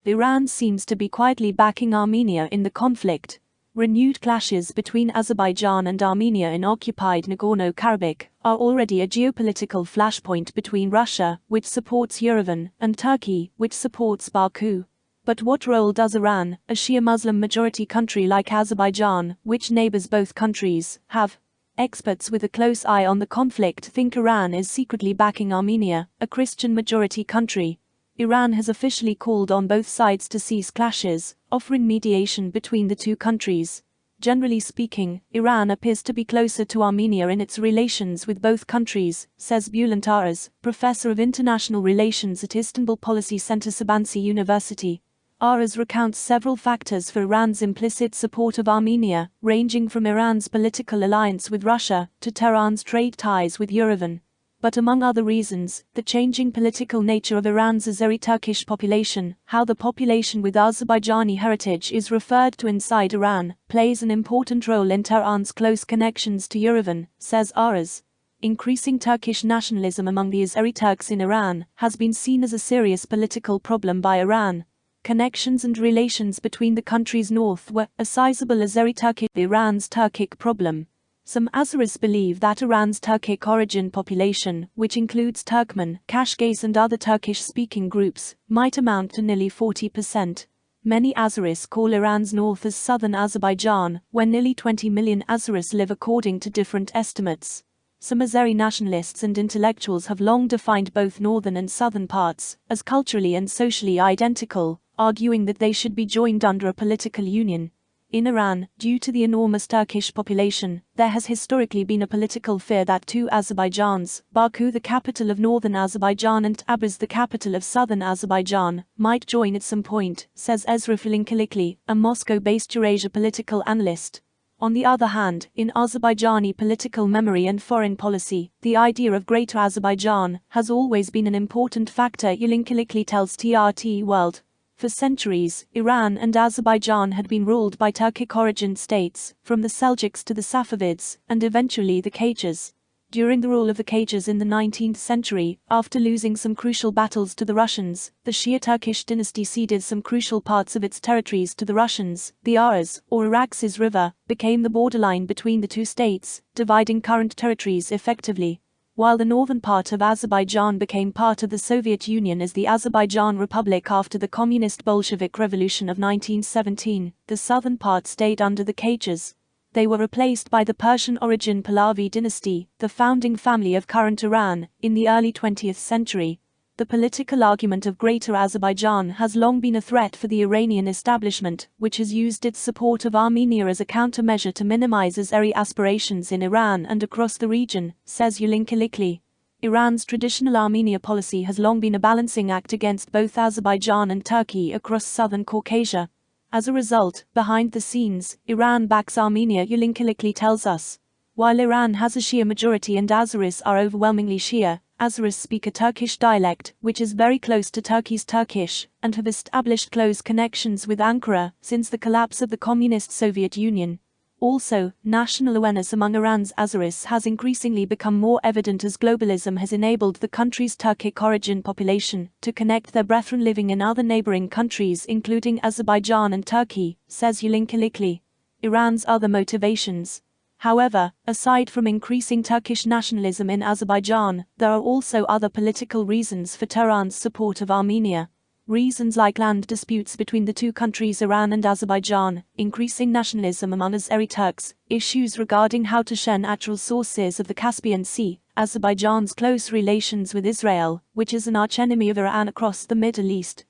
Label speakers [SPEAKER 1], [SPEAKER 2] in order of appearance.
[SPEAKER 1] Iran seems to be quietly backing Armenia in the conflict. Renewed clashes between Azerbaijan and Armenia in occupied Nagorno-Karabakh are already a geopolitical flashpoint between Russia, which supports Yerevan, and Turkey, which supports Baku. But what role does Iran, a Shia-Muslim majority country like Azerbaijan, which neighbours both countries, have? Experts with a close eye on the conflict think Iran is secretly backing Armenia, a Christian majority country. Iran has officially called on both sides to cease clashes, offering mediation between the two countries. Generally speaking, Iran appears to be closer to Armenia in its relations with both countries, says Bulent Aras, professor of international relations at Istanbul Policy Center-Sabanci University. Aras recounts several factors for Iran's implicit support of Armenia, ranging from Iran's political alliance with Russia to Tehran's trade ties with Yerevan. But among other reasons, the changing political nature of Iran's Azeri-Turkish population, how the population with Azerbaijani heritage is referred to inside Iran, plays an important role in Tehran's close connections to Yerevan, says Aras. Increasing Turkish nationalism among the Azeri Turks in Iran has been seen as a serious political problem by Iran. Connections and relations between the country's north were a sizable Azeri-Turkic Iran's Turkic problem. Some Azeris believe that Iran's Turkic origin population, which includes Turkmen, Kashgais and other Turkish-speaking groups, might amount to nearly 40%. Many Azeris call Iran's north as southern Azerbaijan, where nearly 20 million Azeris live according to different estimates. Some Azeri nationalists and intellectuals have long defined both northern and southern parts as culturally and socially identical, arguing that they should be joined under a political union. In Iran, due to the enormous Turkish population, there has historically been a political fear that two Azerbaijans, Baku the capital of northern Azerbaijan and Tabriz the capital of southern Azerbaijan, might join at some point, says Ezra Filinkilikli, a Moscow-based Eurasia political analyst. On the other hand, in Azerbaijani political memory and foreign policy, the idea of Greater Azerbaijan has always been an important factor, Filinkilikli tells TRT World. For centuries, Iran and Azerbaijan had been ruled by Turkic-origin states, from the Seljuks to the Safavids, and eventually the Khachars. During the rule of the Khachars in the 19th century, after losing some crucial battles to the Russians, the Shia Turkish dynasty ceded some crucial parts of its territories to the Russians. The Aras, or Araxes River, became the borderline between the two states, dividing current territories effectively. While the northern part of Azerbaijan became part of the Soviet Union as the Azerbaijan Republic after the Communist Bolshevik Revolution of 1917, the southern part stayed under the Khachars. They were replaced by the Persian-origin Pahlavi dynasty, the founding family of current Iran, in the early 20th century. The political argument of Greater Azerbaijan has long been a threat for the Iranian establishment, which has used its support of Armenia as a countermeasure to minimize Azeri aspirations in Iran and across the region, says Filinkilikli. Iran's traditional Armenia policy has long been a balancing act against both Azerbaijan and Turkey across southern Caucasia. As a result, behind the scenes, Iran backs Armenia, Filinkilikli tells us. While Iran has a Shia majority and Azeris are overwhelmingly Shia, Azeris speak a Turkish dialect, which is very close to Turkey's Turkish, and have established close connections with Ankara since the collapse of the Communist Soviet Union. Also, national awareness among Iran's Azeris has increasingly become more evident as globalism has enabled the country's Turkic origin population to connect their brethren living in other neighboring countries including Azerbaijan and Turkey, says Filinkilikli. Iran's other motivations. However, aside from increasing Turkish nationalism in Azerbaijan, there are also other political reasons for Tehran's support of Armenia. Reasons like land disputes between the two countries Iran and Azerbaijan, increasing nationalism among Azeri Turks, issues regarding how to share natural sources of the Caspian Sea, Azerbaijan's close relations with Israel, which is an archenemy of Iran across the Middle East,